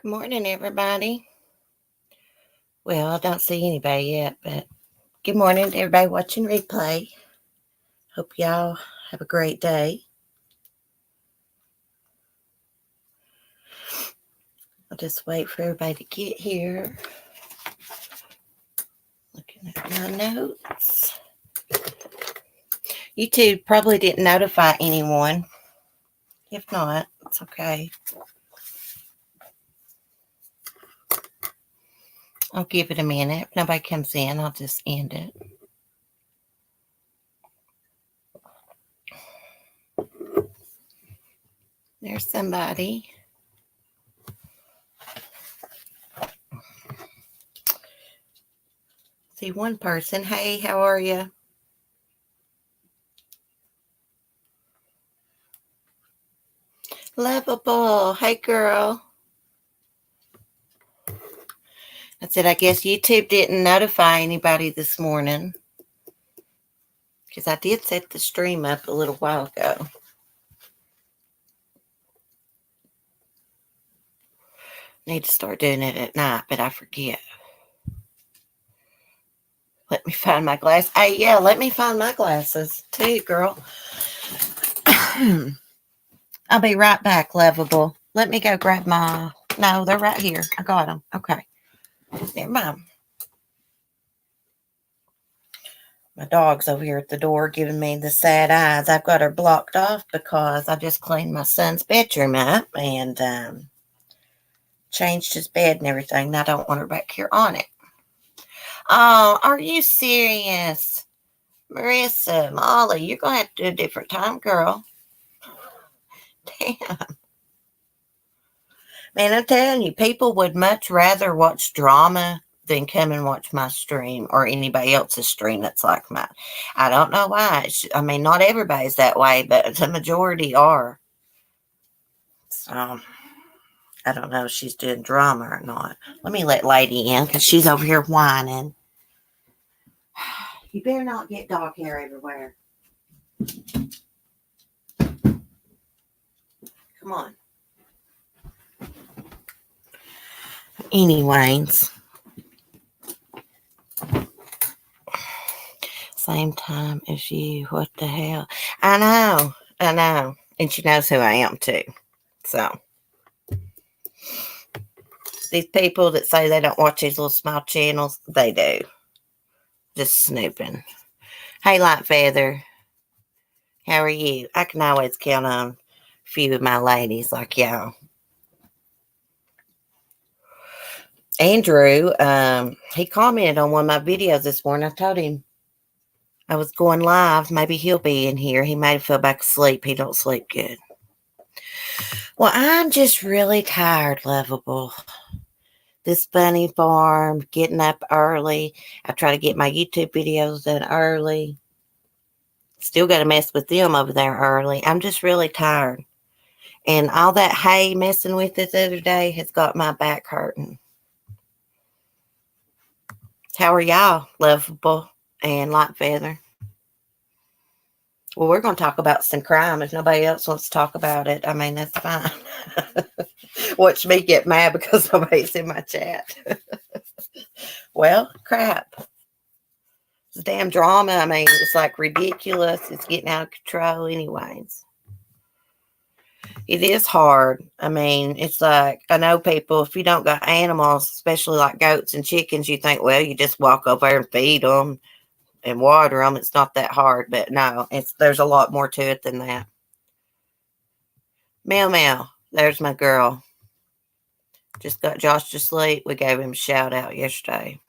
Good morning, everybody. Well, I don't see anybody yet, but good morning to everybody watching replay. Hope y'all have a great day. I'll just wait for everybody to get here. Looking at my notes. YouTube probably didn't notify anyone. If not, it's okay. I'll give it a minute. If nobody comes in, I'll just end it. There's somebody. See one person. Hey, how are you? Lovable. Hey, girl. I said, I guess YouTube didn't notify anybody this morning. Because I did set the stream up a little while ago. Need to start doing it at night, but I forget. Let me find my glasses. Hey, yeah, let me find my glasses too, girl. I'll be right back, Lovable. Let me go grab my... No, they're right here. I got them. Okay. Never mind. My dog's over here at the door giving me the sad eyes. I've got her blocked off because I just cleaned my son's bedroom up and changed his bed and everything. And I don't want her back here on it. Oh, are you serious? Marissa, Molly, you're going to have to do a different time, girl. Damn. Man, I'm telling you, people would much rather watch drama than come and watch my stream or anybody else's stream that's like mine. I don't know why. I mean, not everybody's that way, but the majority are. So, I don't know if she's doing drama or not. Let me let Lady in because she's over here whining. You better not get dog hair everywhere. Come on. Anyways. Same time as you. What the hell? I know. And she knows who I am too. So. These people that say they don't watch these little small channels, they do. Just snooping. Hey, Light Feather. How are you? I can always count on a few of my ladies like y'all. Andrew, he commented on one of my videos this morning. I told him I was going live. Maybe he'll be in here. He might have fell back asleep. He don't sleep good. Well, I'm just really tired, Lovable. This bunny farm, getting up early. I try to get my YouTube videos done early. Still got to mess with them over there early. I'm just really tired. And all that hay messing with it the other day has got my back hurting. How are y'all, Lovable and Light Feather? Well, we're going to talk about some crime. If nobody else wants to talk about it, I mean, that's fine. Watch me get mad because nobody's in my chat. Well, crap. It's damn drama. I mean, it's like ridiculous. It's getting out of control anyways. It is hard. I mean, it's like, I know people, if you don't got animals, especially like goats and chickens, you think, well, you just walk over there and feed them and water them. It's not that hard, but no, there's a lot more to it than that. Meow Meow, there's my girl. Just got Josh to sleep. We gave him a shout out yesterday.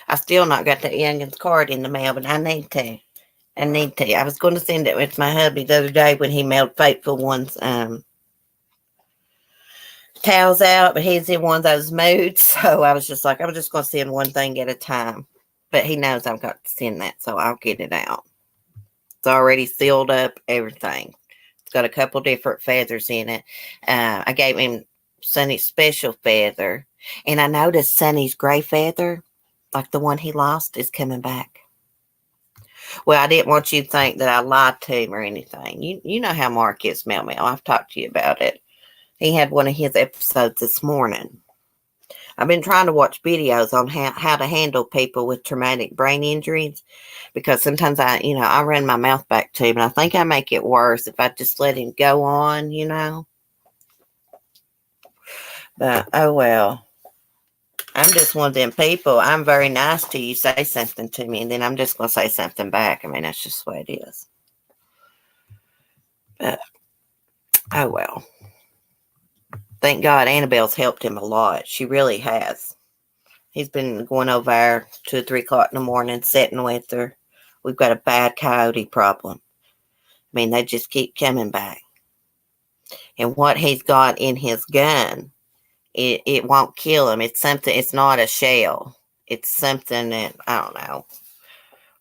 I still not got the youngins card in the mail, but I need to. I was going to send it with my hubby the other day when he mailed Faithful One's towels out, but he's in one of those moods. So I was just like, I'm just going to send one thing at a time. But he knows I've got to send that, so I'll get it out. It's already sealed up, everything. It's got a couple different feathers in it. I gave him Sonny's special feather. And I noticed Sonny's gray feather, like the one he lost, is coming back. Well, I didn't want you to think that I lied to him or anything. You know how Mark is, Mel Mel. I've talked to you about it. He had one of his episodes this morning. I've been trying to watch videos on how to handle people with traumatic brain injuries because sometimes I run my mouth back to him and I think I make it worse if I just let him go on. But, oh well. I'm just one of them people. I'm very nice to you. Say something to me and then I'm just going to say something back. I mean, that's just the way it is. But, oh well. Thank God Annabelle's helped him a lot. She really has. He's been going over there 2 or 3 o'clock in the morning, sitting with her. We've got a bad coyote problem. I mean, they just keep coming back. And what he's got in his gun, it won't kill him. It's something, it's not a shell. It's something that, I don't know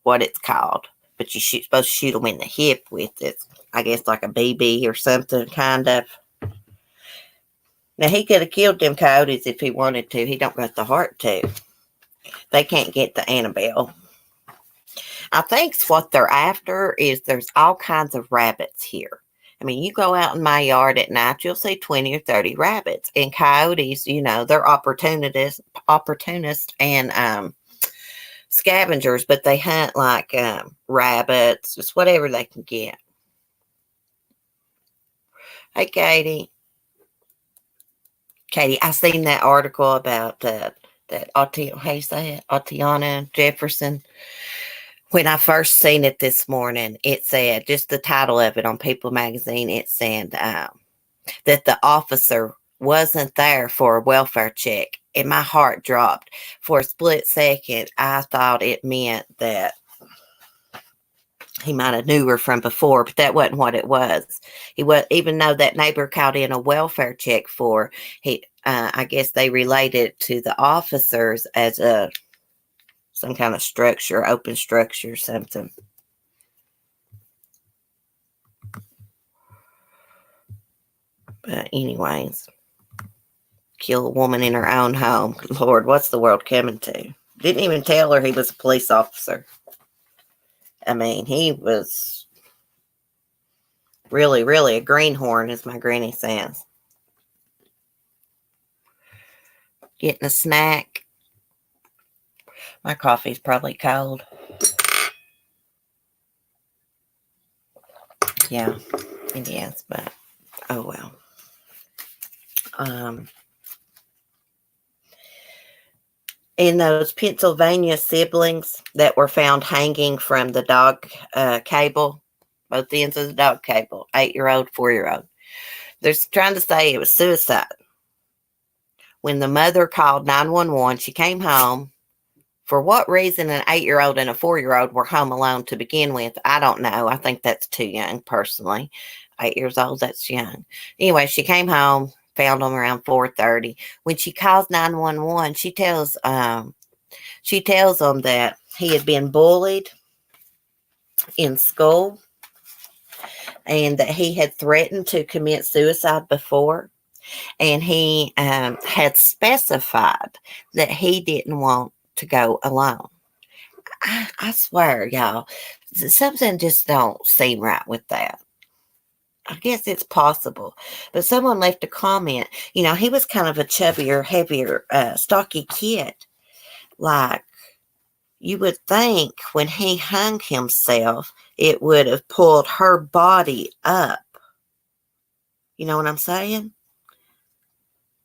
what it's called. But you're supposed to shoot him in the hip with it. I guess like a BB or something, kind of. Now, he could have killed them coyotes if he wanted to. He don't got the heart to. They can't get the Annabelle. I think what they're after is there's all kinds of rabbits here. I mean, you go out in my yard at night, you'll see 20 or 30 rabbits. And coyotes, they're opportunists and scavengers, but they hunt like rabbits, just whatever they can get. Hey, Katie. Katie, I seen that article about that Atiana Jefferson. When I first seen it this morning, it said, just the title of it on People magazine, it said that the officer wasn't there for a welfare check. And my heart dropped. For a split second, I thought it meant that he might have knew her from before, but that wasn't what it was. Even though that neighbor called in a welfare check for, I guess they related to the officers as some kind of structure, open structure, something. But anyways, kill a woman in her own home. Lord, what's the world coming to? Didn't even tell her he was a police officer. I mean, he was really, really a greenhorn, as my granny says. Getting a snack. My coffee's probably cold. Yeah, it is, but oh well. And those Pennsylvania siblings that were found hanging from the dog cable, both ends of the dog cable, 8-year-old, 4-year-old. They're trying to say it was suicide. When the mother called 911, she came home. For what reason an 8-year-old and a 4-year-old were home alone to begin with, I don't know. I think that's too young, personally. 8 years old, that's young. Anyway, she came home, found them around 4:30. When she calls 911, she tells them that he had been bullied in school and that he had threatened to commit suicide before. And he had specified that he didn't want to go alone. I swear, y'all, something just don't seem right with that. I guess it's possible. But someone left a comment. He was kind of a chubbier, heavier, stocky kid. Like, you would think when he hung himself, it would have pulled her body up. You know what I'm saying?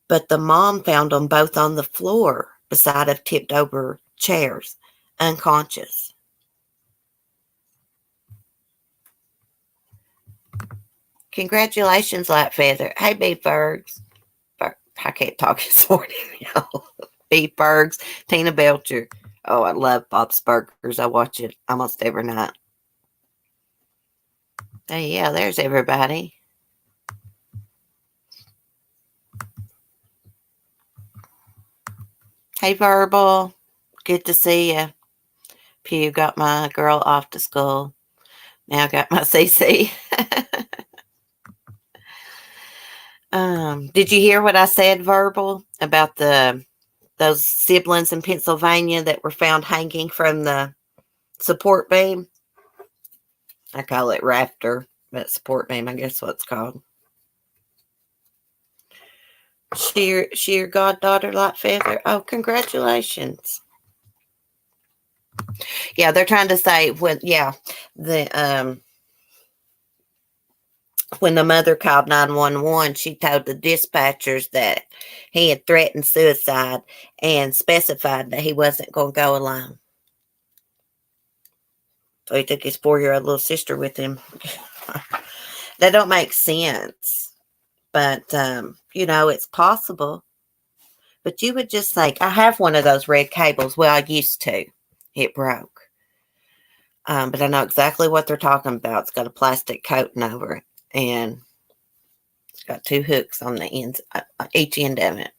But the mom found them both on the floor beside of tipped over chairs, unconscious. Congratulations, Light Feather. Hey, Beef Bergs. I can't talk this morning, y'all. Beef Bergs, Tina Belcher. Oh, I love Bob's Burgers. I watch it almost every night. Hey, yeah, there's everybody. Hey, Verbal. Good to see you. Pew got my girl off to school. Now got my CC. Did you hear what I said, Verbal, about those siblings in Pennsylvania that were found hanging from the support beam? I call it rafter, but support beam, I guess what it's called. She your goddaughter, Light Feather? Oh, congratulations. Yeah, they're trying to say the when the mother called 911, she told the dispatchers that he had threatened suicide and specified that he wasn't going to go alone. So he took his 4-year-old little sister with him. That don't make sense. But, it's possible. But you would just think, I have one of those red cables. Well, I used to. It broke. But I know exactly what they're talking about. It's got a plastic coating over it. And it's got 2 hooks on the ends, each end of it.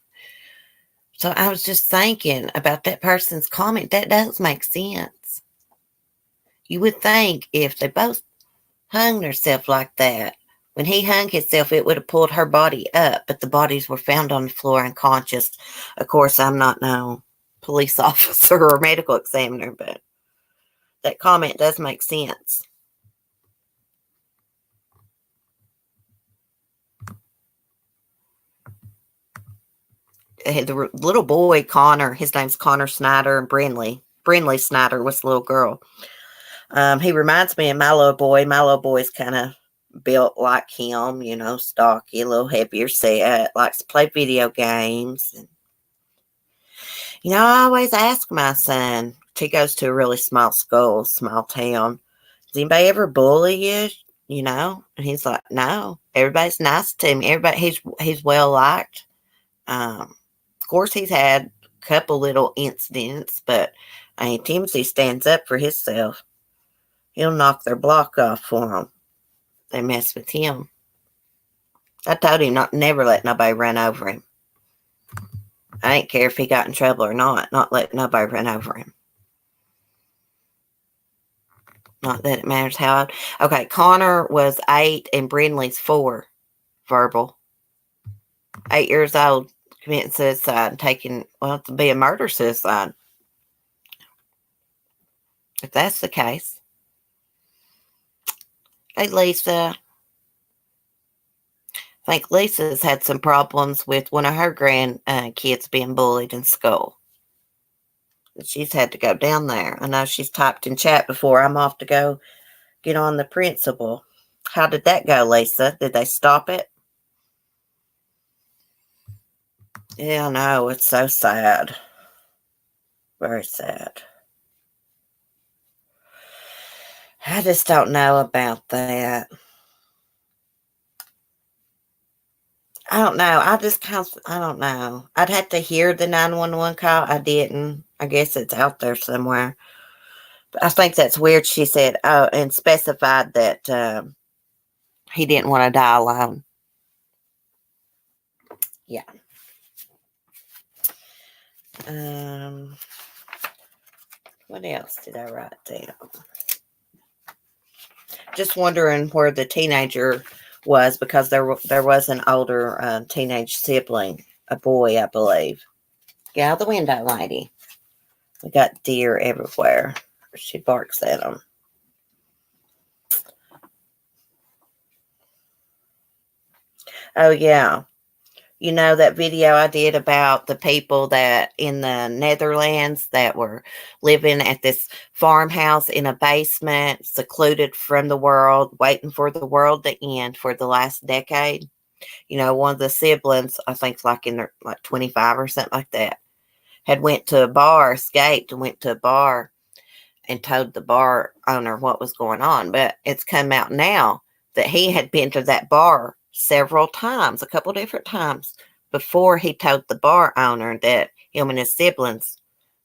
So I was just thinking about that person's comment. That does make sense. You would think if they both hung themselves like that, when he hung himself, it would have pulled her body up, but the bodies were found on the floor unconscious. Of course, I'm not no police officer or medical examiner, but that comment does make sense. The little boy, Connor, his name's Connor Snyder, and Brinley Snyder was the little girl. He reminds me of my little boy. My little boy's kind of built like him, stocky, a little heavier set, likes to play video games. And, I always ask my son, he goes to a really small school, small town, does anybody ever bully you? And he's like, no, everybody's nice to him. Everybody, he's well liked. Of course, he's had a couple little incidents, but Timothy stands up for himself. He'll knock their block off for them. They mess with him. I told him never let nobody run over him. I didn't care if he got in trouble or not let nobody run over him. Not that it matters how old. Okay, Connor was 8 and Brinley's 4. Verbal. 8 years old, committing suicide and taking, to be a murder-suicide. If that's the case. Hey, Lisa. I think Lisa's had some problems with one of her grandkids being bullied in school. She's had to go down there. I know she's typed in chat before. I'm off to go get on the principal. How did that go, Lisa? Did they stop it? Yeah, no, it's so sad. Very sad. I just don't know about that. I don't know. I don't know. I'd have to hear the 911 call. I didn't. I guess it's out there somewhere. But I think that's weird. She said, and specified that he didn't want to die alone. Yeah. What else did I write down? Just wondering where the teenager was, because there was an older teenage sibling, a boy, I believe. Get out the window, lady. We got deer everywhere. She barks at them. Oh, yeah. That video I did about the people that in the Netherlands that were living at this farmhouse in a basement, secluded from the world, waiting for the world to end for the last decade. One of the siblings, I think like in their 25 or something like that, had went to a bar, escaped and went to a bar and told the bar owner what was going on. But it's come out now that he had been to that bar several times, a couple different times, before he told the bar owner that him and his siblings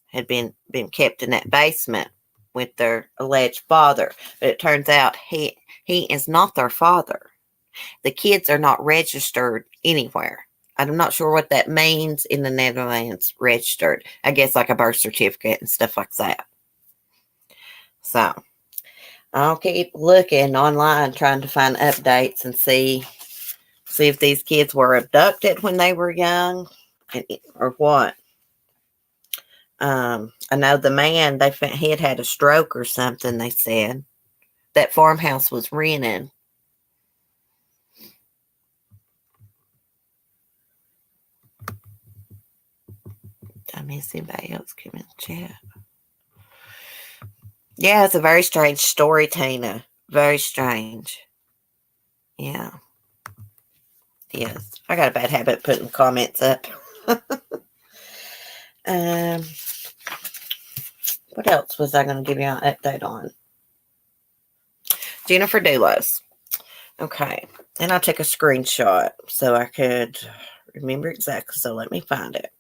had been kept in that basement with their alleged father. But it turns out he is not their father. The kids are not registered anywhere. I'm not sure what that means in the Netherlands, registered. I guess like a birth certificate and stuff like that. So I'll keep looking online, trying to find updates and see if these kids were abducted when they were young or what. I know the man, he had a stroke or something, they said. that farmhouse was rented. I miss anybody else come in the chat. Yeah, it's a very strange story, Tina. Very strange. Yeah. Yes. I got a bad habit of putting comments up. um, what else was I going to give you an update on? Jennifer Dulos. Okay. And I took a screenshot so I could remember exactly. So let me find it.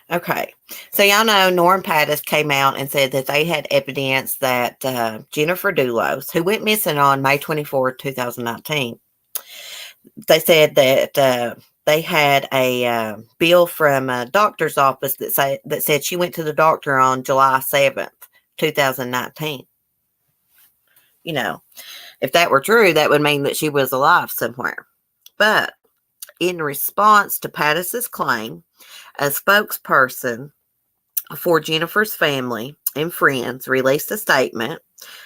Okay. So y'all know Norm Pattis came out and said that they had evidence that Jennifer Dulos, who went missing on May 24, 2019, they said that they had a bill from a doctor's office that said she went to the doctor on July 7th, 2019. You know, if that were true, that would mean that she was alive somewhere. But in response to Pattis's claim, a spokesperson for Jennifer's family and friends released a statement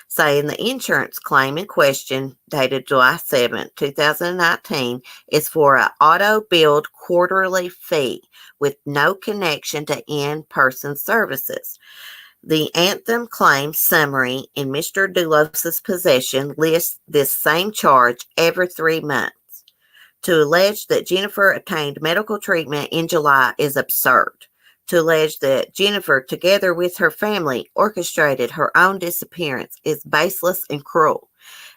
saying the insurance claim in question, dated July 7, 2019, is for an auto-billed quarterly fee with no connection to in-person services. The Anthem claim summary in Mr. Dulos's possession lists this same charge every 3 months. To allege that Jennifer obtained medical treatment in July is absurd. To allege that Jennifer, together with her family, orchestrated her own disappearance is baseless and cruel.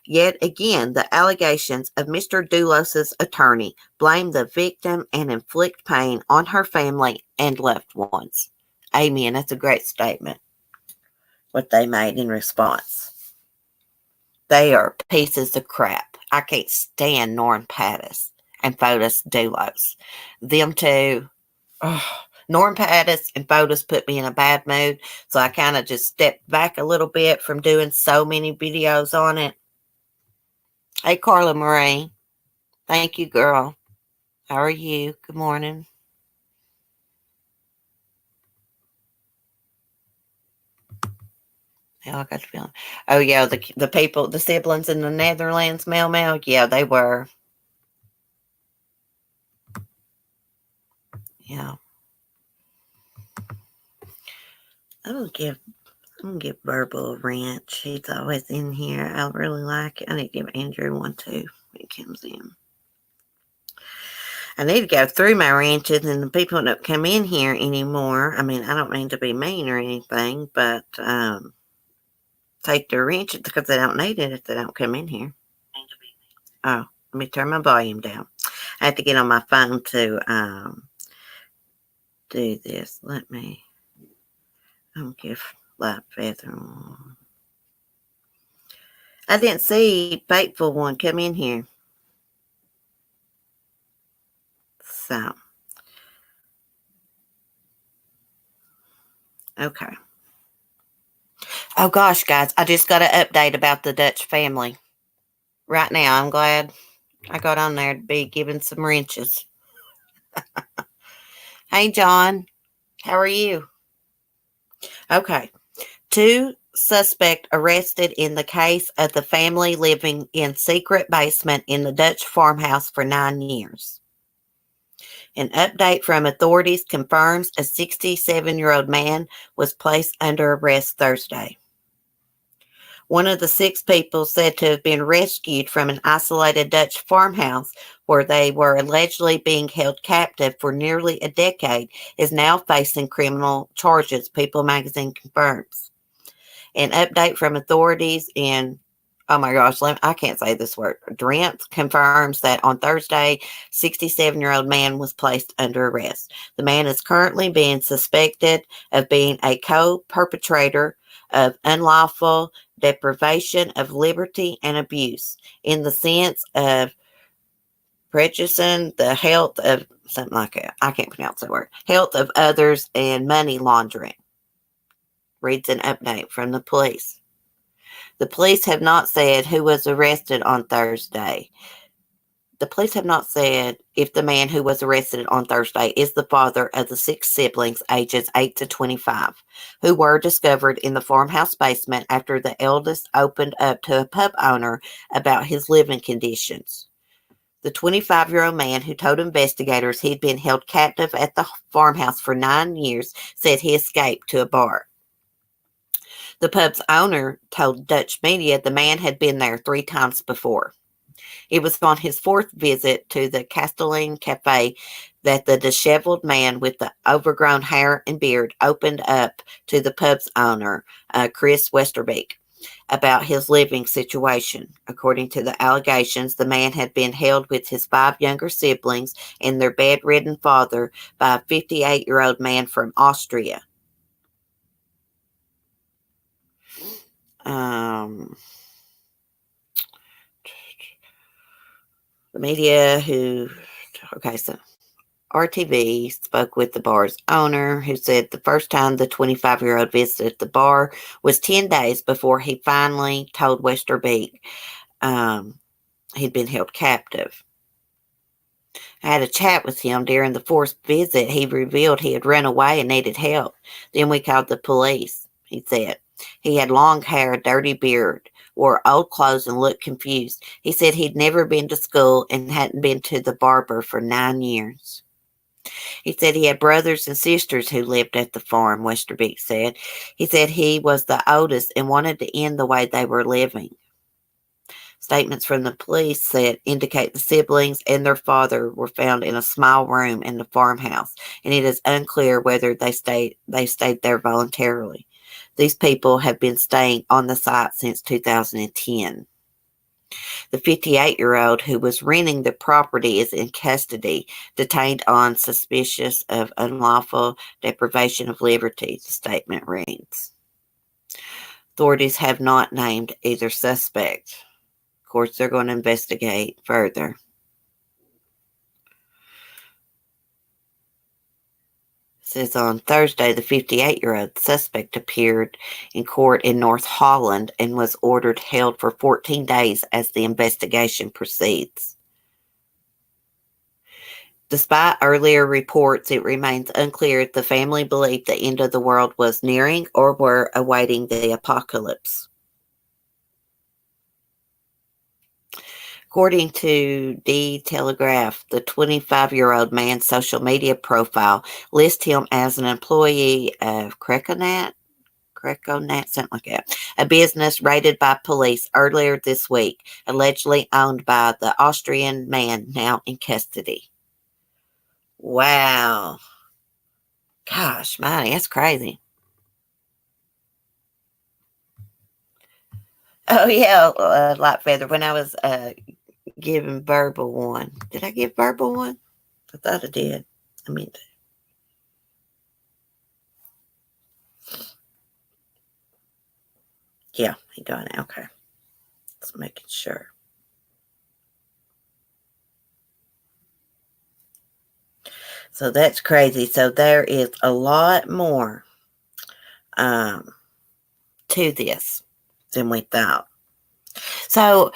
Yet again, the allegations of Mr. Dulos's attorney blame the victim and inflict pain on her family and loved ones. Amen. That's a great statement. What they made in response. They are pieces of crap. I can't stand Norm Pattis and Fotis Dulos. Them two, Norm Pattis and Fotis put me in a bad mood, so I kind of just stepped back a little bit from doing so many videos on it. Hey, Carla Marie. Thank you, girl. How are you? Good morning. Yeah, I got the feeling. Oh, yeah, the people, the siblings in the Netherlands, Mel, yeah, they were. Yeah. I'm gonna give Verbal a wrench. He's always in here. I really like it. I need to give Andrew one too when he comes in. I need to go through my wrenches, and the people don't come in here anymore. I mean, I don't mean to be mean or anything, but take their wrenches because they don't need it if they don't come in here. Oh, let me turn my volume down. I have to get on my phone to do this. I'll give Light Feather. I didn't see Fateful One come in here. So, okay. Oh gosh, guys, I just got an update about the Dutch family. Right now, I'm glad I got on there to be given some wrenches. Hey, John. How are you? Okay. 2 suspect arrested in the case of the family living in secret basement in the Dutch farmhouse for 9 years. An update from authorities confirms a 67-year-old man was placed under arrest Thursday. One of the 6 people said to have been rescued from an isolated Dutch farmhouse where they were allegedly being held captive for nearly a decade is now facing criminal charges, People magazine confirms. An update from authorities in, oh my gosh, I can't say this word, Drenthe confirms that on Thursday, 67-year-old man was placed under arrest. The man is currently being suspected of being a co-perpetrator of unlawful deprivation of liberty and abuse in the sense of prejudicing the health of something like that. I can't pronounce that word. Health of others and money laundering. Reads an update from the police. The police have not said who was arrested on Thursday. The police have not said if the man who was arrested on Thursday is the father of the 6 siblings ages 8 to 25, who were discovered in the farmhouse basement after the eldest opened up to a pub owner about his living conditions. The 25-year-old man who told investigators he'd been held captive at the farmhouse for 9 years said he escaped to a bar. The pub's owner told Dutch media the man had been there 3 times before. It was on his 4th visit to the Castelline Cafe that the disheveled man with the overgrown hair and beard opened up to the pub's owner, Chris Westerbeek, about his living situation. According to the allegations, the man had been held with his 5 younger siblings and their bedridden father by a 58-year-old man from Austria. The media so RTV spoke with the bar's owner, who said the first time the 25-year-old visited the bar was 10 days before he finally told Westerbeek he'd been held captive. I had a chat with him during the 4th visit. He revealed he had run away and needed help. Then we called the police, he said. He had long hair, a dirty beard, wore old clothes, and looked confused. He said he'd never been to school and hadn't been to the barber for 9 years. He said he had brothers and sisters who lived at the farm, Westerbeek said. He said he was the oldest and wanted to end the way they were living. Statements from the police said indicate the siblings and their father were found in a small room in the farmhouse, and it is unclear whether they stayed there voluntarily. These people have been staying on the site since 2010. The 58-year-old who was renting the property is in custody, detained on suspicion of unlawful deprivation of liberty, the statement reads. Authorities have not named either suspect. Of course, they're going to investigate further. Says on Thursday, the 58-year-old suspect appeared in court in North Holland and was ordered held for 14 days as the investigation proceeds. Despite earlier reports, it remains unclear if the family believed the end of the world was nearing or were awaiting the apocalypse. According to The Telegraph, the 25-year-old man's social media profile lists him as an employee of Creconat, something like that, a business raided by police earlier this week, allegedly owned by the Austrian man now in custody. Wow. Gosh, man, that's crazy. Oh, yeah, Light Feather, when I was giving Verbal one. Did I give Verbal one? I thought I did. I mean, yeah, he done it. Okay. Just making sure. So that's crazy. So there is a lot more to this than we thought. So,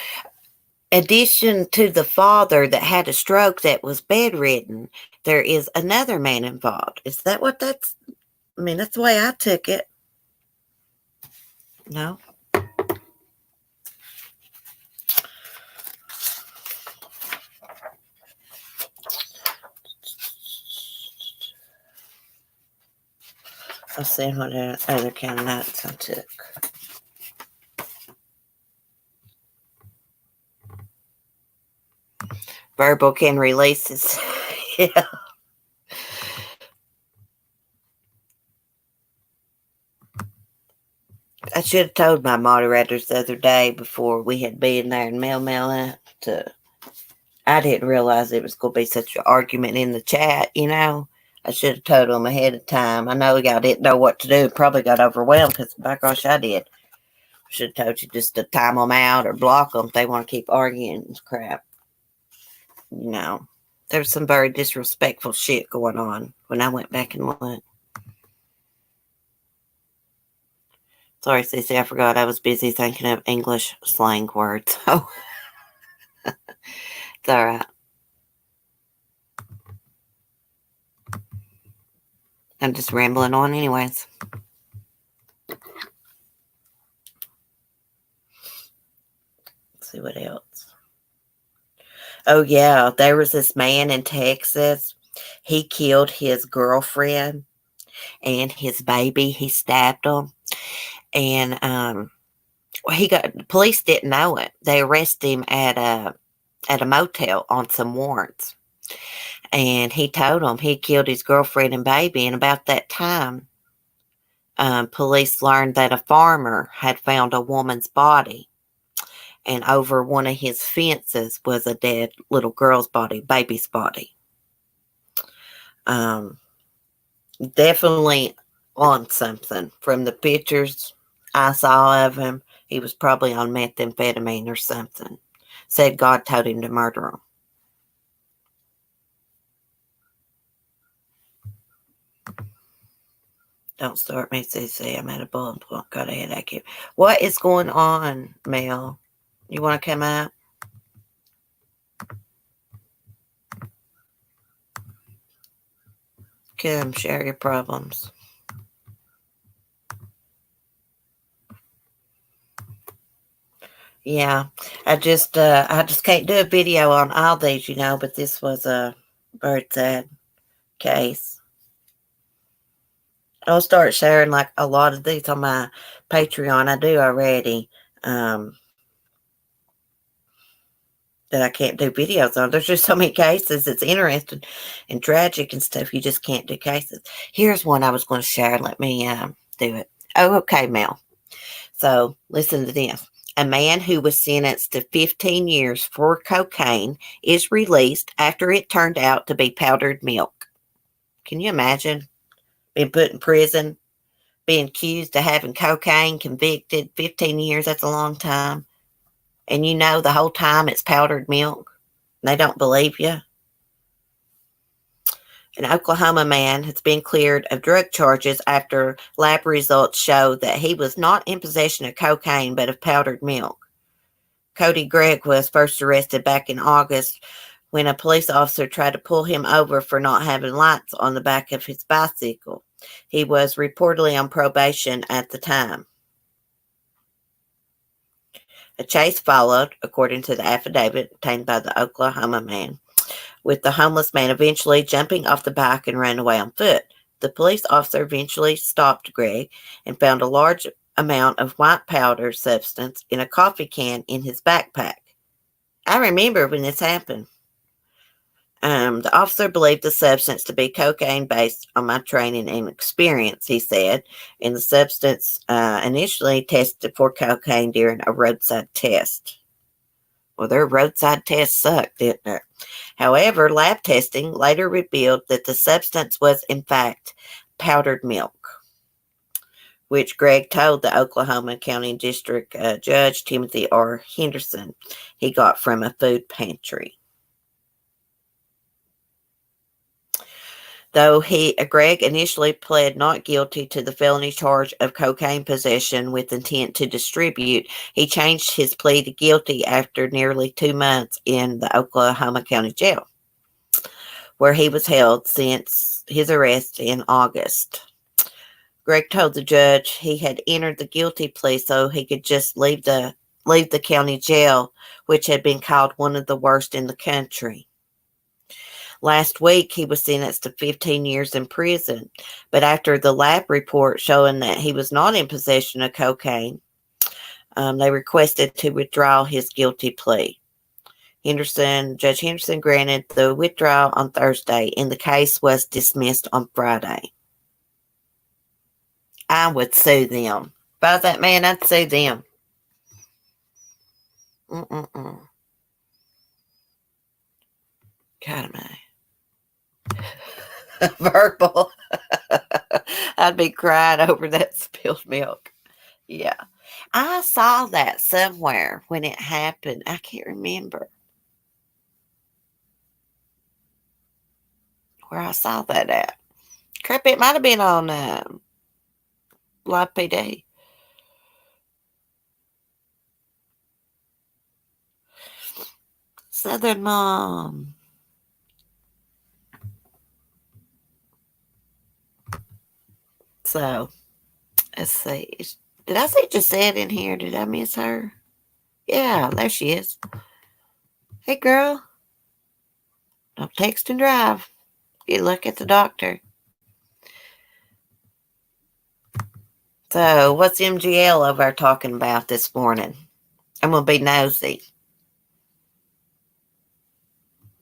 addition to the father that had a stroke that was bedridden, there is another man involved. Is that what that's? I mean, that's the way I took it. No. Let's see what other kind of notes I took. Verbal can release his. Yeah. I should have told my moderators the other day before we had been there and mail it. I didn't realize it was going to be such an argument in the chat, you know. I should have told them ahead of time. I know y'all didn't know what to do. Probably got overwhelmed because, by gosh, I did. Should have told you just to time them out or block them if they want to keep arguing and crap. You know, there's some very disrespectful shit going on when I went back and looked. Sorry, Cece, I forgot I was busy thinking of English slang words. So It's all right. I'm just rambling on anyways. Let's see what else. Oh, yeah. There was this man in Texas. He killed his girlfriend and his baby. He stabbed them. And police didn't know it. They arrested him at a motel on some warrants. And he told them he killed his girlfriend and baby. And about that time, police learned that a farmer had found a woman's body. And over one of his fences was a dead little girl's body, baby's body. Definitely on something. From the pictures I saw of him, he was probably on methamphetamine or something. Said God told him to murder him. Don't start me, CC. I'm at a bullet point. Got a headache here. What is going on, Mel? You want to come out? Come share your problems. Yeah, I just can't do a video on all these, but this was a very sad case. I'll start sharing like a lot of these on my Patreon. I do already. That I can't do videos on. There's just so many cases. It's interesting and tragic and stuff. You just can't do cases. Here's one I was going to share. Let me do it. Oh, okay, Mel. So listen to this. A man who was sentenced to 15 years for cocaine is released after it turned out to be powdered milk. Can you imagine being put in prison, being accused of having cocaine, convicted, 15 years? That's a long time. And the whole time it's powdered milk. They don't believe you. An Oklahoma man has been cleared of drug charges after lab results show that he was not in possession of cocaine but of powdered milk. Cody Gregg was first arrested back in August when a police officer tried to pull him over for not having lights on the back of his bicycle. He was reportedly on probation at the time. A chase followed, according to the affidavit obtained by the Oklahoma man, with the homeless man eventually jumping off the bike and running away on foot. The police officer eventually stopped Gregg and found a large amount of white powder substance in a coffee can in his backpack. I remember when this happened. The officer believed the substance to be cocaine based on my training and experience, he said, and the substance initially tested for cocaine during a roadside test. Well, their roadside test sucked, didn't it? However, lab testing later revealed that the substance was, in fact, powdered milk, which Gregg told the Oklahoma County District Judge Timothy R. Henderson he got from a food pantry. Though Gregg initially pled not guilty to the felony charge of cocaine possession with intent to distribute, he changed his plea to guilty after nearly 2 months in the Oklahoma County Jail, where he was held since his arrest in August. Gregg told the judge he had entered the guilty plea so he could just leave the county jail, which had been called one of the worst in the country. Last week, he was sentenced to 15 years in prison, but after the lab report showing that he was not in possession of cocaine, they requested to withdraw his guilty plea. Judge Henderson granted the withdrawal on Thursday, and the case was dismissed on Friday. I would sue them. If I was that man, I'd sue them. God, am I verbal? I'd be crying over that spilled milk. Yeah. I saw that somewhere when it happened. I can't remember where I saw that at. Crap, it might have been on Live PD. Southern Mom. So, let's see. Did I see Gisette in here? Did I miss her? Yeah, there she is. Hey, girl. Don't text and drive. You look at the doctor. So, what's MGL over there talking about this morning? I'm going to be nosy.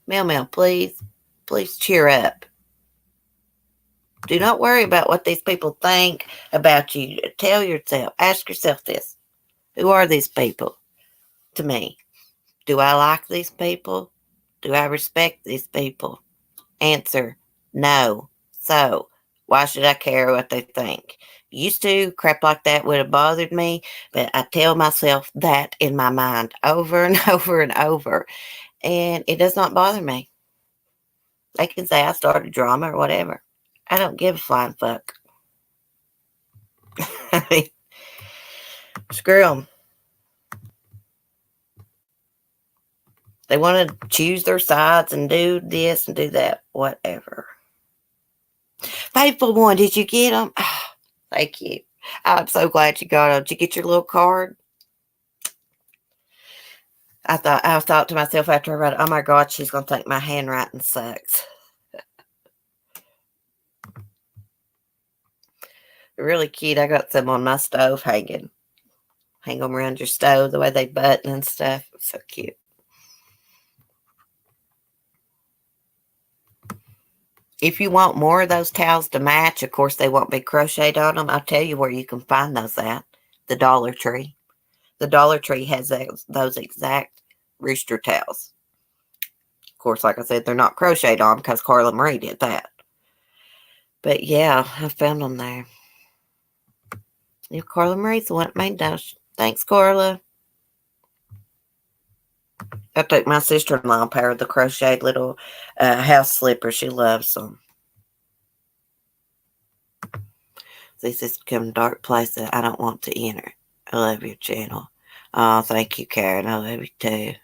Mel, please cheer up. Do not worry about what these people think about you. Tell yourself, ask yourself this. Who are these people to me? Do I like these people? Do I respect these people? Answer, no. So, why should I care what they think? Used to, crap like that would have bothered me, but I tell myself that in my mind over and over and over, and it does not bother me. They can say I started drama or whatever. I don't give a flying fuck. I mean, screw them. They want to choose their sides and do this and do that, whatever. Faithful one, did you get them? Oh, thank you. I'm so glad you got them. Did you get your little card? I thought to myself after I read it, oh my God, she's going to think my handwriting sucks. Really cute. I got some on my stove hanging. Hang them around your stove, the way they button and stuff. So cute. If you want more of those towels to match, of course, they won't be crocheted on them. I'll tell you where you can find those at. The Dollar Tree. The Dollar Tree has those exact rooster towels. Of course, like I said, they're not crocheted on because Carla Marie did that. But yeah, I found them there. Yeah, Carla Marie's the one that made those. Thanks, Carla. I took my sister-in-law a pair of the crocheted little house slippers. She loves them. This has become a dark place that I don't want to enter. I love your channel. Oh, thank you, Karen. I love you too.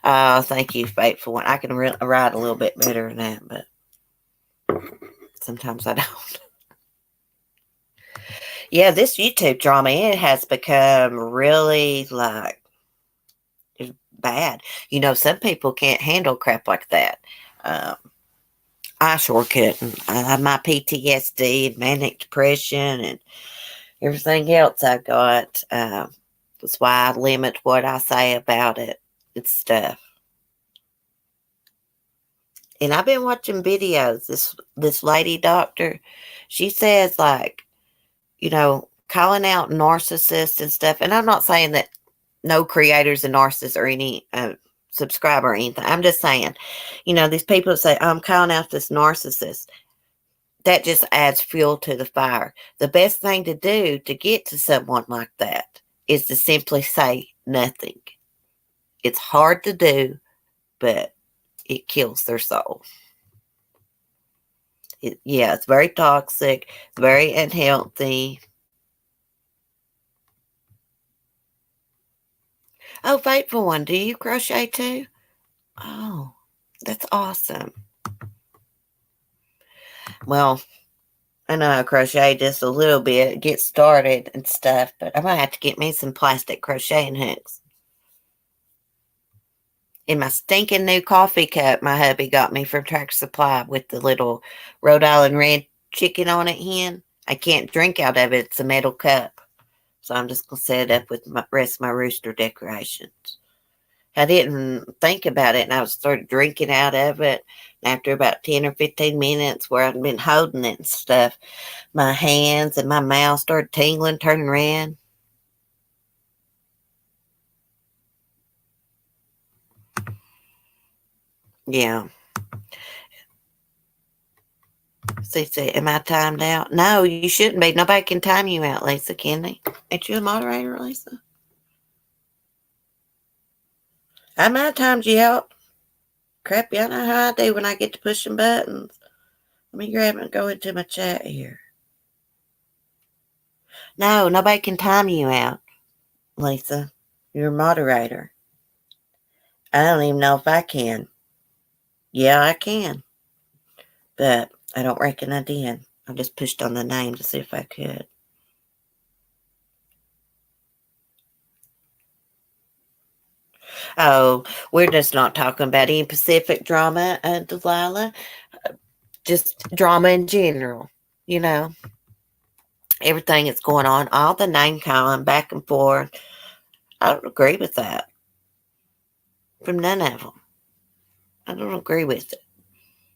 Oh, thank you, Faithful One. I can write a little bit better than that, but sometimes I don't. Yeah, this YouTube drama, it has become really, like, bad. You know, some people can't handle crap like that. I sure couldn't. I have my PTSD and manic depression and everything else I got. That's why I limit what I say about it and stuff. And I've been watching videos. This lady doctor, she says, like, you know, calling out narcissists and stuff. And I'm not saying that no creators and narcissists or any subscriber or anything. I'm just saying, you know, these people that say, I'm calling out this narcissist. That just adds fuel to the fire. The best thing to do to get to someone like that is to simply say nothing. It's hard to do, but it kills their soul. It's very toxic, very unhealthy. Oh, Faithful One, do you crochet too? Oh, that's awesome. Well, I know I crochet just a little bit, get started and stuff, but I might have to get me some plastic crocheting hooks. In my stinking new coffee cup my hubby got me from Tractor Supply with the little Rhode Island Red chicken on it hen. I can't drink out of it. It's a metal cup. So I'm just going to set it up with the rest of my rooster decorations. I didn't think about it, and I started drinking out of it. And after about 10 or 15 minutes where I'd been holding it and stuff, my hands and my mouth started tingling, turning red. Yeah. Say, am I timed out? No, you shouldn't be. Nobody can time you out, Lisa, can they? Ain't you a moderator, Lisa? I might have timed you out. Crap, y'all know how I do when I get to pushing buttons. Let me grab it and go into my chat here. No, nobody can time you out, Lisa. You're a moderator. I don't even know if I can. Yeah, I can. But I don't reckon I did. I just pushed on the name to see if I could. Oh, we're just not talking about any Pacific drama, Delilah. Just drama in general. You know, everything that's going on, all the name calling back and forth. I don't agree with that from none of them. I don't agree with it.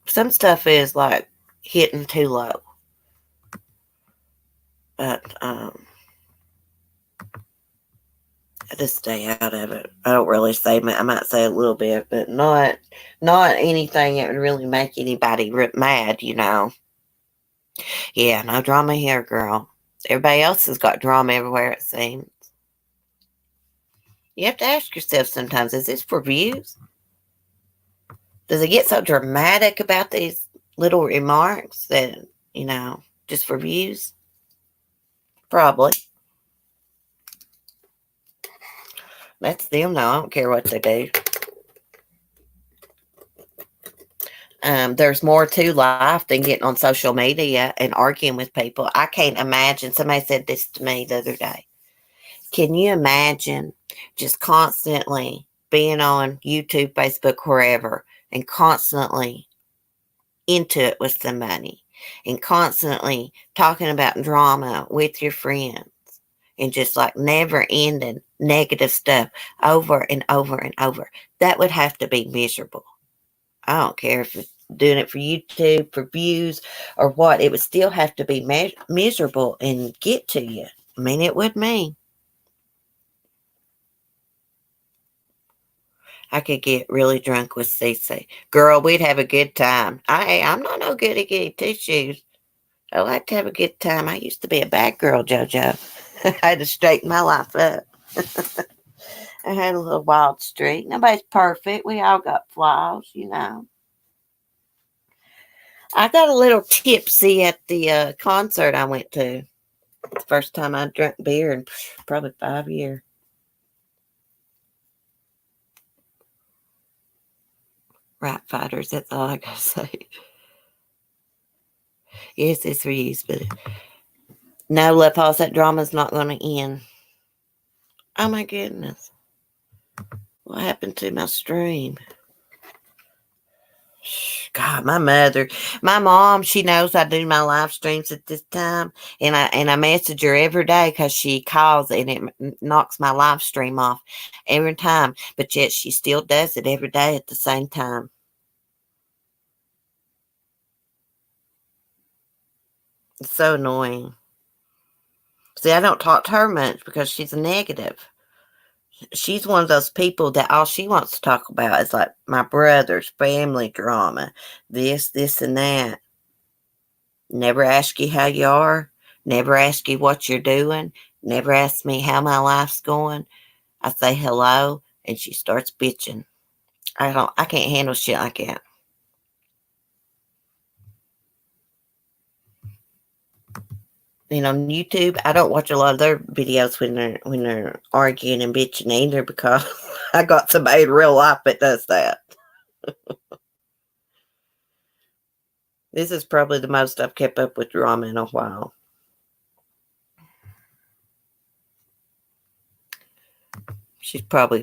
Some stuff is like hitting too low. But I just stay out of it. I don't really say. I might say a little bit, but not anything that would really make anybody mad. You know. Yeah, no drama here, girl. Everybody else has got drama everywhere. It seems. You have to ask yourself sometimes: is this for views? Does it get so dramatic about these little remarks that just for views? Probably. That's them. No, I don't care what they do. There's more to life than getting on social media and arguing with people. I can't imagine. Somebody said this to me the other day. Can you imagine just constantly being on YouTube, Facebook, wherever, and constantly into it with somebody and constantly talking about drama with your friends and just like never ending negative stuff over and over and over? That would have to be miserable. I don't care if it's doing it for YouTube, for views, or what. It would still have to be miserable and get to you. I mean, it would me. I could get really drunk with Cece. Girl, we'd have a good time. I'm not no good at getting tissues. I like to have a good time. I used to be a bad girl, JoJo. I had to straighten my life up. I had a little wild streak. Nobody's perfect. We all got flaws. I got a little tipsy at the concert I went to. The first time I drank beer in probably 5 years. Right fighters, that's all I gotta say. Yes, it's for you, but no, Love Pause, that drama's not gonna end. Oh my goodness. What happened to my stream? God, my mom, she knows I do my live streams at this time, and I message her every day because she calls and it knocks my live stream off every time. But yet she still does it every day at the same time. It's so annoying. See, I don't talk to her much because she's a negative. She's one of those people that all she wants to talk about is like my brother's family drama, this, and that. Never ask you how you are. Never ask you what you're doing. Never ask me how my life's going. I say hello, and she starts bitching. I can't handle shit like that. On YouTube, I don't watch a lot of their videos when they're arguing and bitching either because I got somebody in real life that does that. This is probably the most I've kept up with drama in a while.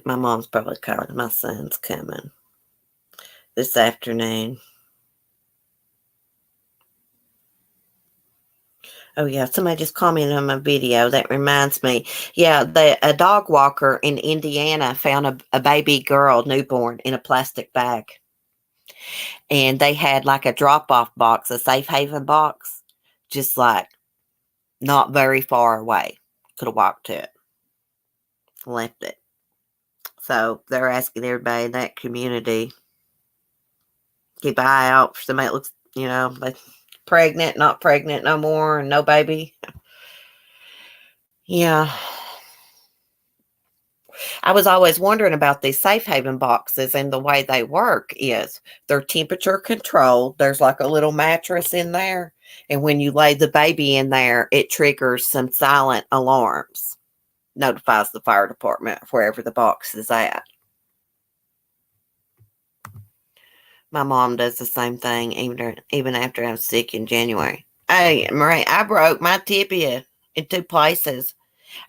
My mom's probably calling. My son's coming this afternoon. Oh, yeah, somebody just commented on my video. That reminds me. Yeah, a dog walker in Indiana found a baby girl, newborn, in a plastic bag. And they had like a drop-off box, a safe haven box, just like not very far away. Could have walked to it, left it. So they're asking everybody in that community, keep an eye out for somebody that looks, like pregnant, not pregnant no more, and no baby. Yeah. I was always wondering about these safe haven boxes, and the way they work is they're temperature controlled. There's like a little mattress in there. And when you lay the baby in there, it triggers some silent alarms, notifies the fire department wherever the box is at. My mom does the same thing even after I was sick in January. Hey, Marie, I broke my tibia in 2 places.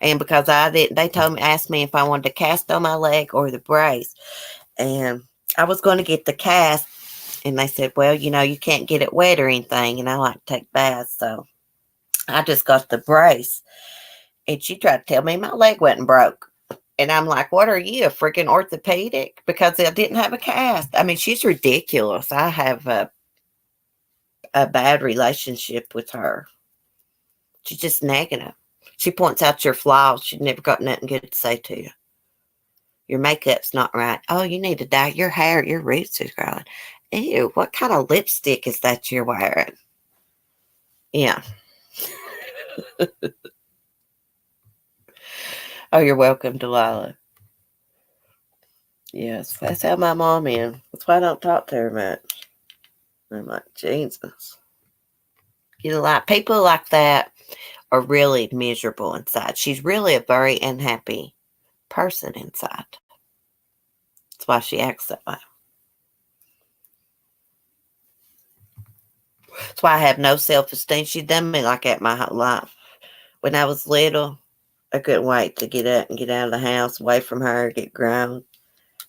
And because I didn't, they asked me if I wanted to cast on my leg or the brace. And I was going to get the cast. And they said, well, you can't get it wet or anything. And I like to take baths. So I just got the brace. And she tried to tell me my leg wasn't broke. And I'm like, what are you, a freaking orthopedic? Because I didn't have a cast. I mean, she's ridiculous. I have a bad relationship with her. She's just negative. She points out your flaws. She's never got nothing good to say to you. Your makeup's not right. Oh, you need to dye your hair. Your roots are growing. Ew, what kind of lipstick is that you're wearing? Yeah. Oh, you're welcome, Delilah. Yes, that's how my mom is. That's why I don't talk to her much. I'm like, Jesus. People like that are really miserable inside. She's really a very unhappy person inside. That's why she acts that way. That's why I have no self-esteem. She's done me like that my whole life. When I was little, I couldn't wait to get up and get out of the house, away from her, get grown.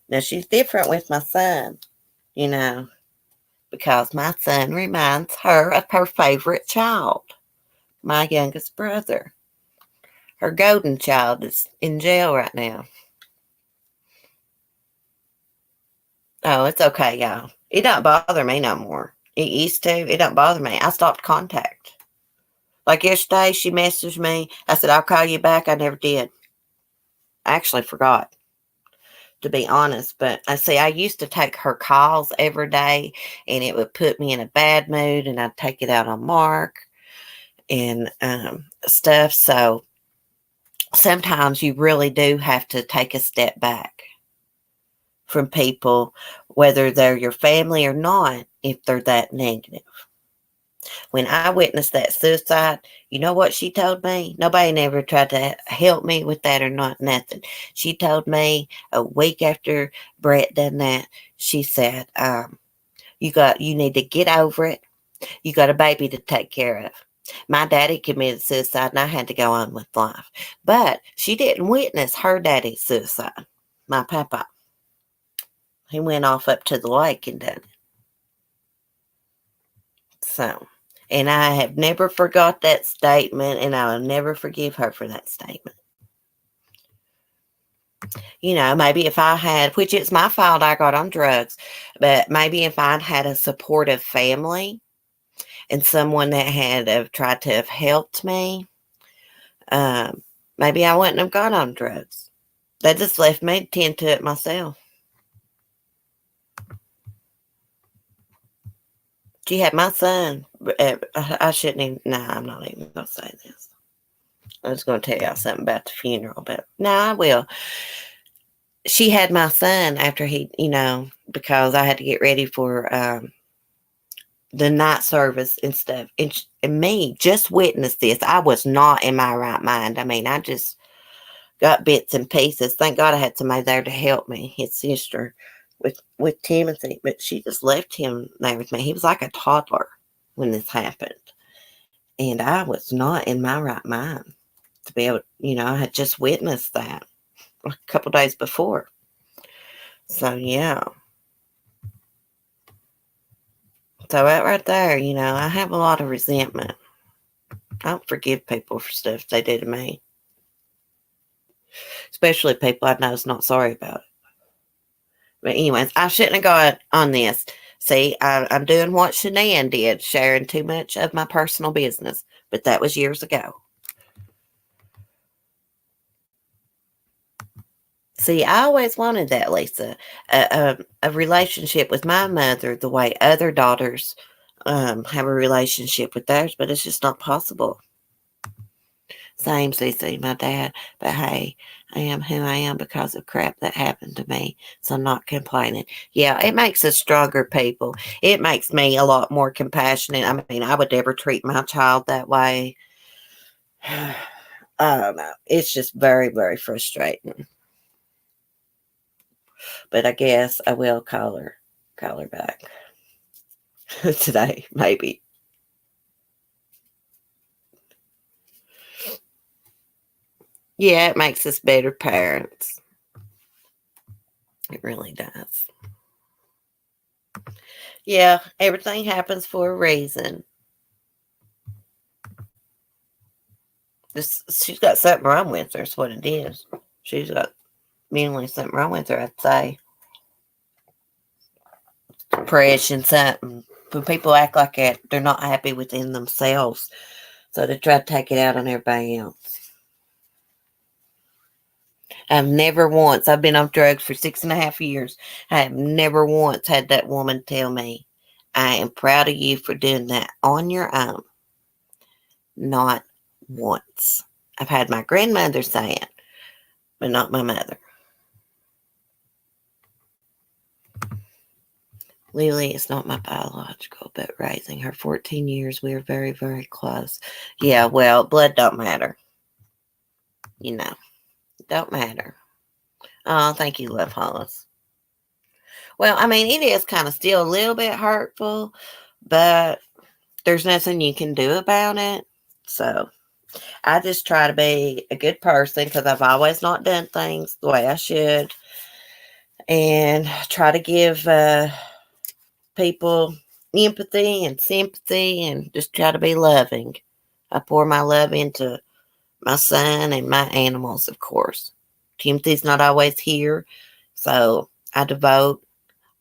Now, she's different with my son, because my son reminds her of her favorite child, my youngest brother. Her golden child is in jail right now. Oh, it's okay, y'all. It don't bother me no more. It used to. It don't bother me. I stopped contact. Like yesterday, she messaged me. I said, I'll call you back. I never did. I actually forgot, to be honest. But I used to take her calls every day, and it would put me in a bad mood, and I'd take it out on Mark and stuff. So sometimes you really do have to take a step back from people, whether they're your family or not, if they're that negative. When I witnessed that suicide, you know what she told me? Nobody never tried to help me with that or not, nothing. She told me a week after Brett done that, she said, you need to get over it. You got a baby to take care of. My daddy committed suicide and I had to go on with life. But she didn't witness her daddy's suicide, my papa. He went off up to the lake and done it. So, and I have never forgot that statement, and I will never forgive her for that statement. Maybe if I had, which it's my fault I got on drugs, but maybe if I'd had a supportive family and someone that had tried to have helped me, maybe I wouldn't have got on drugs. That just left me to tend to it myself. She had my son. I shouldn't even, I'm not even going to say this. I was going to tell y'all something about the funeral, but no, I will. She had my son after he, because I had to get ready for the night service and stuff. And me just witnessed this. I was not in my right mind. I mean, I just got bits and pieces. Thank God I had somebody there to help me, his sister, with Timothy. But she just left him there with me. He was like a toddler when this happened. And I was not in my right mind to be able, I had just witnessed that a couple days before. So, yeah. So, that right there, I have a lot of resentment. I don't forgive people for stuff they did to me. Especially people I know is not sorry about it. But anyways, I shouldn't have got on this. See, I'm doing what Shanann did, sharing too much of my personal business. But that was years ago. See, I always wanted that, Lisa. A relationship with my mother the way other daughters have a relationship with theirs, but it's just not possible. Same, CC, my dad. But hey, I am who I am because of crap that happened to me. So I'm not complaining. Yeah, it makes us stronger people. It makes me a lot more compassionate. I mean, I would never treat my child that way. I don't know. It's just very, very frustrating. But I guess I will call her back. today, maybe. Yeah, it makes us better parents. It really does. Yeah, everything happens for a reason. She's got something wrong with her, is what it is. She's got mentally something wrong with her, I'd say. Depression, something. When people act like that, they're not happy within themselves. So they try to take it out on everybody else. I've never once, I've been on drugs for 6.5 years. I have never once had that woman tell me, I am proud of you for doing that on your own. Not once. I've had my grandmother say it, but not my mother. Lily is not my biological, but raising her 14 years, we are very, very close. Yeah, well, blood don't matter. You know, don't matter. Oh, thank you, Love Hollis. Well, I mean, it is kind of still a little bit hurtful, but there's nothing you can do about it. So I just try to be a good person because I've always not done things the way I should, and try to give people empathy and sympathy and just try to be loving. I pour my love into my son and my animals, of course. Timothy's not always here, so I devote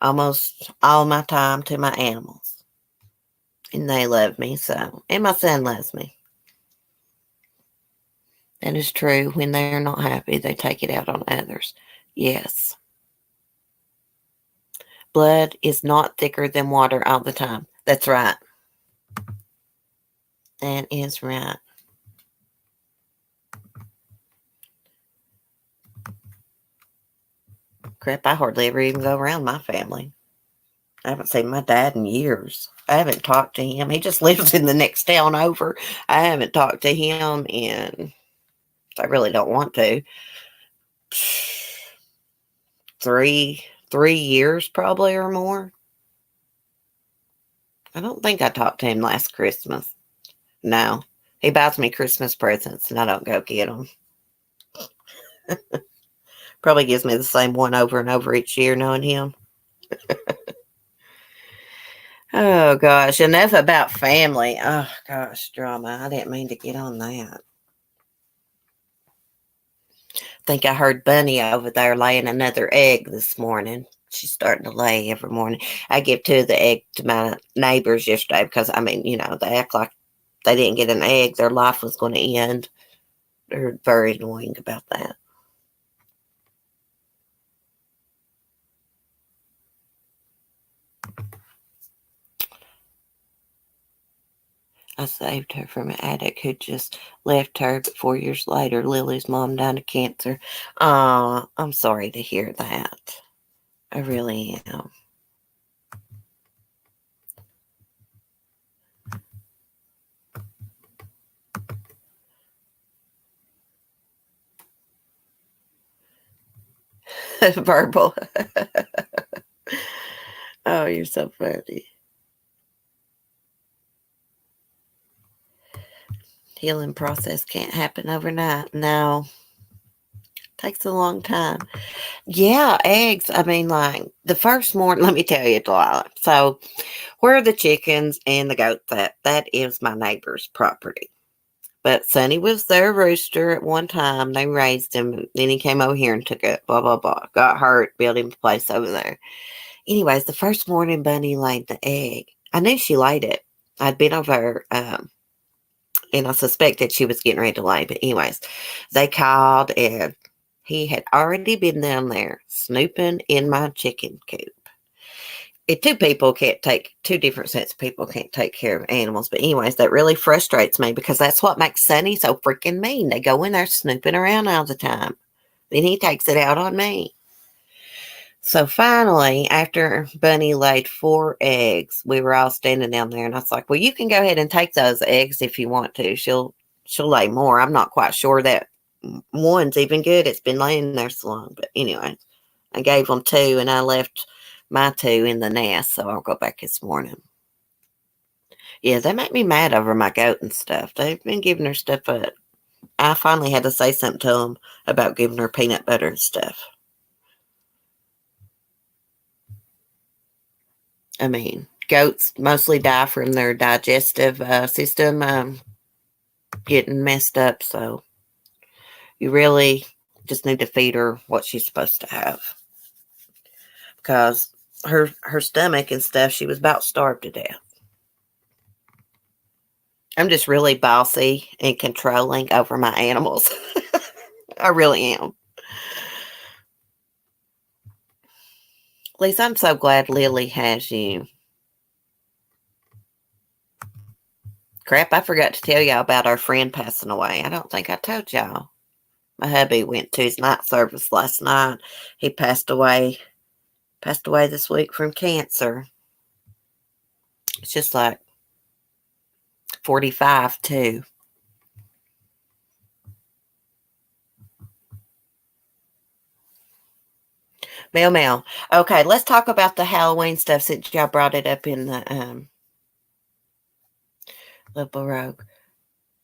almost all my time to my animals. And they love me, so. And my son loves me. That is true. When they're not happy, they take it out on others. Yes. Blood is not thicker than water all the time. That's right. That is right. Crap, I hardly ever even go around my family. I haven't seen my dad in years. I haven't talked to him. He just lives in the next town over. I haven't talked to him in, I really don't want to, 3 years probably or more. I don't think I talked to him last Christmas. No. He buys me Christmas presents and I don't go get them. Probably gives me the same one over and over each year knowing him. Oh gosh, enough about family. Oh gosh, drama. I didn't mean to get on that. Think I heard Bunny over there laying another egg this morning. She's starting to lay every morning. I give two of the egg to my neighbors yesterday because, I mean, they act like they didn't get an egg. Their life was going to end. They're very annoying about that. I saved her from an addict who just left her, but 4 years later, Lily's mom died of cancer. I'm sorry to hear that. I really am. Verbal. Oh, you're so funny. Healing process can't happen overnight. No. Takes a long time. Yeah, eggs. I mean, like the first morning, let me tell you, Delilah. So, where the chickens and the goats at, that is my neighbor's property. But Sonny was their rooster at one time. They raised him. Then he came over here and took it, blah, blah, blah. Got hurt, built him a place over there. Anyways, the first morning Bunny laid the egg, I knew she laid it. I'd been over, and I suspected she was getting ready to lay. But anyways, they called and he had already been down there snooping in my chicken coop. Two different sets of people can't take care of animals. But anyways, that really frustrates me because that's what makes Sonny so freaking mean. They go in there snooping around all the time. Then he takes it out on me. So finally, after Bunny laid 4 eggs, we were all standing down there, and I was like, "Well, you can go ahead and take those eggs if you want to. She'll lay more. I'm not quite sure that one's even good. It's been laying there so long." But anyway, I gave them 2, and I left my 2 in the nest, so I'll go back this morning. Yeah, they make me mad over my goat and stuff. They've been giving her stuff up. I finally had to say something to them about giving her peanut butter and stuff. I mean, goats mostly die from their digestive system getting messed up, so you really just need to feed her what she's supposed to have. Because her stomach and stuff, she was about starved to death. I'm just really bossy and controlling over my animals. I really am. Lisa, I'm so glad Lily has you. Crap, I forgot to tell y'all about our friend passing away. I don't think I told y'all. My hubby went to his night service last night. He passed away this week from cancer. It's just like 45 too. Mel. Okay, let's talk about the Halloween stuff since y'all brought it up in the Little Rogue.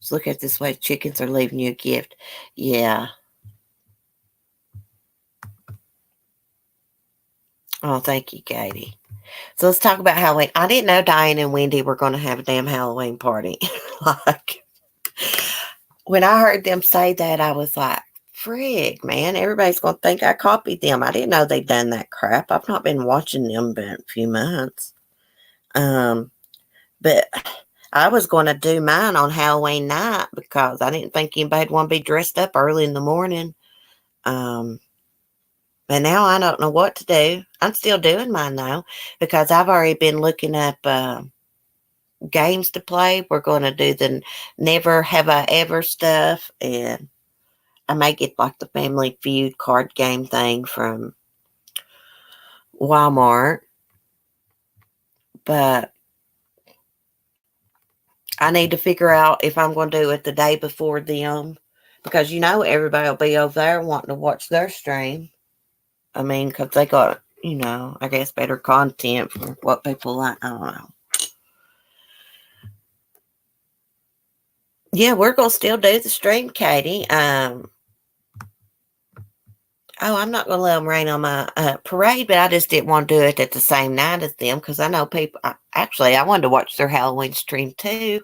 Just look at this way. Chickens are leaving you a gift. Yeah. Oh, thank you, Katie. So let's talk about Halloween. I didn't know Diane and Wendy were going to have a damn Halloween party. Like, when I heard them say that, I was like, frig, man, everybody's going to think I copied them. I didn't know they'd done that crap. I've not been watching them but a few months. But I was going to do mine on Halloween night because I didn't think anybody'd want to be dressed up early in the morning. But now I don't know what to do. I'm still doing mine though because I've already been looking up games to play. We're going to do the Never Have I Ever stuff, and I may get like the Family Feud card game thing from Walmart. But I need to figure out if I'm going to do it the day before them because everybody will be over there wanting to watch their stream. I mean, because they got, I guess better content for what people like. I don't know. Yeah, we're going to still do the stream, Katie. I'm not going to let them rain on my parade, but I just didn't want to do it at the same night as them because I know people. I wanted to watch their Halloween stream too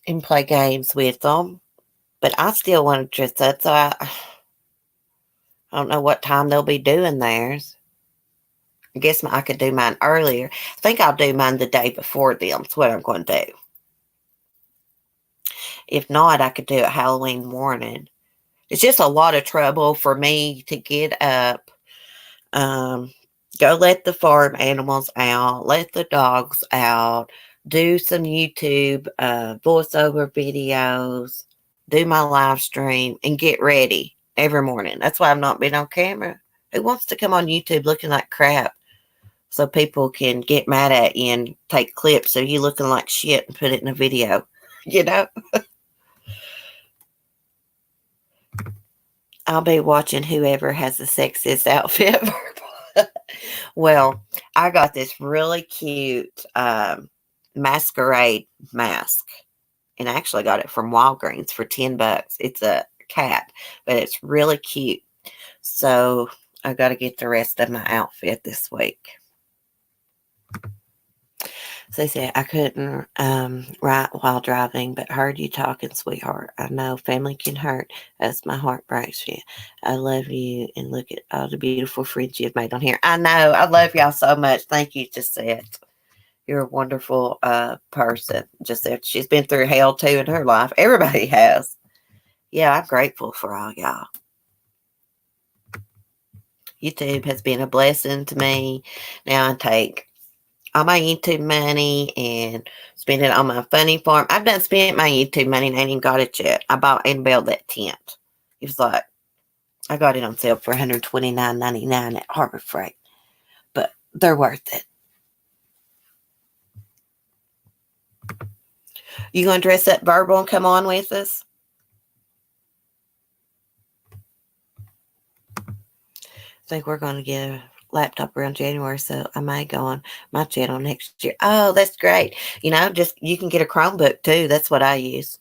and play games with them, but I still want to dress up, so I don't know what time they'll be doing theirs. I guess I could do mine earlier. I think I'll do mine the day before them. That's what I'm going to do. If not, I could do it Halloween morning. It's just a lot of trouble for me to get up, go let the farm animals out, let the dogs out, do some YouTube voiceover videos, do my live stream, and get ready every morning. That's why I've not been on camera. Who wants to come on YouTube looking like crap so people can get mad at you and take clips of you looking like shit and put it in a video? I'll be watching whoever has the sexiest outfit. Well, I got this really cute masquerade mask, and I actually got it from Walgreens for $10. It's a cat, but it's really cute. So I got to get the rest of my outfit this week. So they said I couldn't write while driving, but heard you talking, sweetheart. I know family can hurt as my heart breaks for you. I love you, and look at all the beautiful friends you've made on here. I know. I love y'all so much. Thank you, Gisette. You're a wonderful person. Gisette, she's been through hell too in her life. Everybody has. Yeah, I'm grateful for all y'all. YouTube has been a blessing to me. Now I take all my YouTube money and spend it on my funny farm. I've done spent my YouTube money and I ain't even got it yet. I bought Annabelle that tent. It was like, I got it on sale for $129.99 at Harbor Freight. But they're worth it. You going to dress up Verbal and come on with us? I think we're going to give laptop around January, so I may go on my channel next year. Oh, that's great. Just you can get a Chromebook too. That's what I use.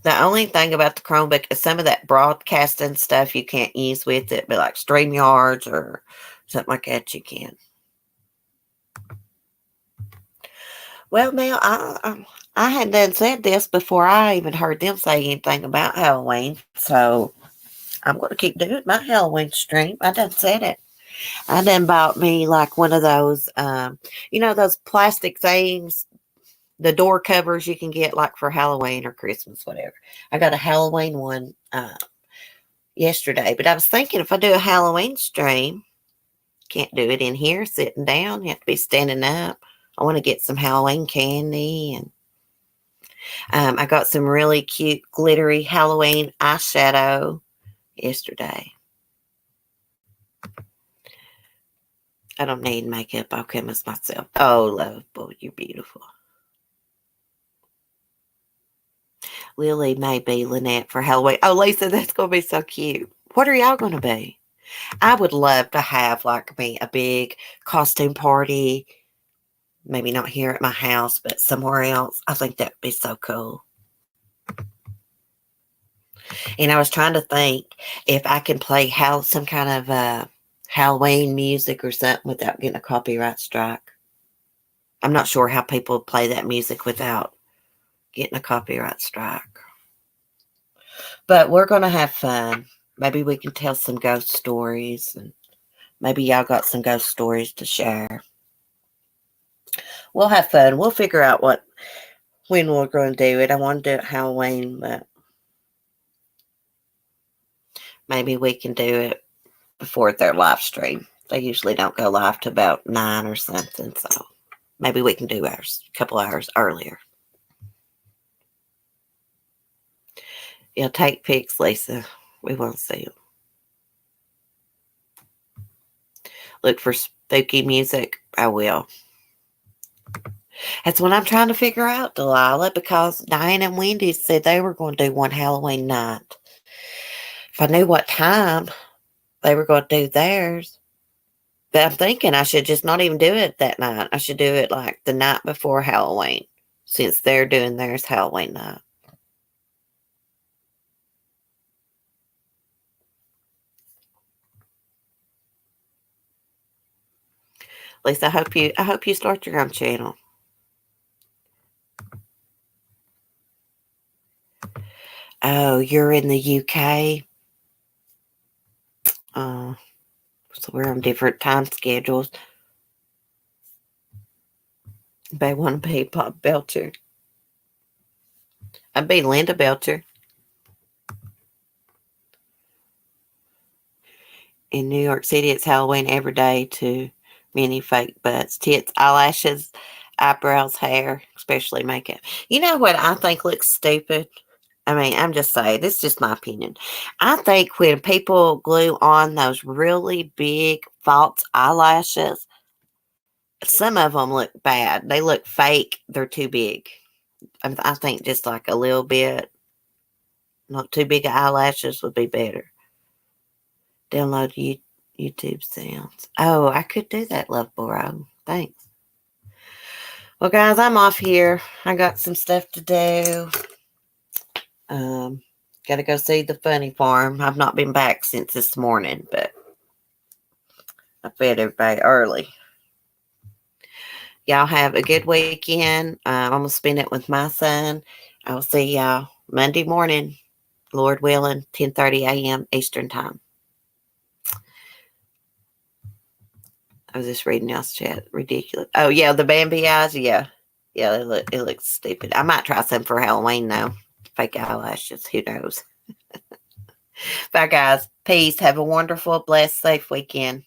The only thing about the Chromebook is some of that broadcasting stuff you can't use with it, but like StreamYards or something like that, you can. Well, now, I had done said this before I even heard them say anything about Halloween, so I'm going to keep doing my Halloween stream. I done said it. I done bought me like one of those, those plastic things, the door covers you can get like for Halloween or Christmas, whatever. I got a Halloween one yesterday, but I was thinking if I do a Halloween stream, can't do it in here sitting down. You have to be standing up. I want to get some Halloween candy, and I got some really cute glittery Halloween eyeshadow yesterday. I don't need makeup. I'll come as myself. Oh, love, boy, you're beautiful. Lily may be Lynette for Halloween. Oh, Lisa, that's going to be so cute. What are y'all going to be? I would love to have like me a big costume party. Maybe not here at my house, but somewhere else. I think that would be so cool. And I was trying to think if I can play some kind of Halloween music or something without getting a copyright strike. I'm not sure how people play that music without getting a copyright strike. But we're going to have fun. Maybe we can tell some ghost stories, and maybe y'all got some ghost stories to share. We'll have fun. We'll figure out when we're going to do it. I want to do it Halloween, but maybe we can do it before their live stream. They usually don't go live to about 9 or something, so maybe we can do ours a couple hours earlier. Yeah, take pics, Lisa. We want to see them. Look for spooky music. I will. That's what I'm trying to figure out, Delilah, because Diane and Wendy said they were going to do one Halloween night. If I knew what time they were going to do theirs. But I'm thinking I should just not even do it that night. I should do it like the night before Halloween, since they're doing theirs Halloween night. Lisa, I hope you start your own channel. Oh, you're in the UK? So we're on different time schedules. They want to be Pop Belcher. I'd be Linda Belcher. In New York City, it's Halloween every day to many fake butts, tits, eyelashes, eyebrows, hair, especially makeup. You know what I think looks stupid? I mean, I'm just saying, this is just my opinion. I think when people glue on those really big false eyelashes, some of them look bad. They look fake. They're too big. I think just like a little bit, not too big eyelashes would be better. Download YouTube sounds. Oh, I could do that, Love Boro. Thanks. Well, guys, I'm off here. I got some stuff to do. Got to go see the funny farm. I've not been back since this morning, but I fed everybody early. Y'all have a good weekend. I'm going to spend it with my son. I'll see y'all Monday morning, Lord willing, 10:30 a.m. Eastern Time. I was just reading y'all's chat. Ridiculous. Oh, yeah, the Bambi eyes. Yeah. Yeah, it looks stupid. I might try some for Halloween, though. Fake eyelashes. Who knows? Bye, guys. Peace. Have a wonderful, blessed, safe weekend.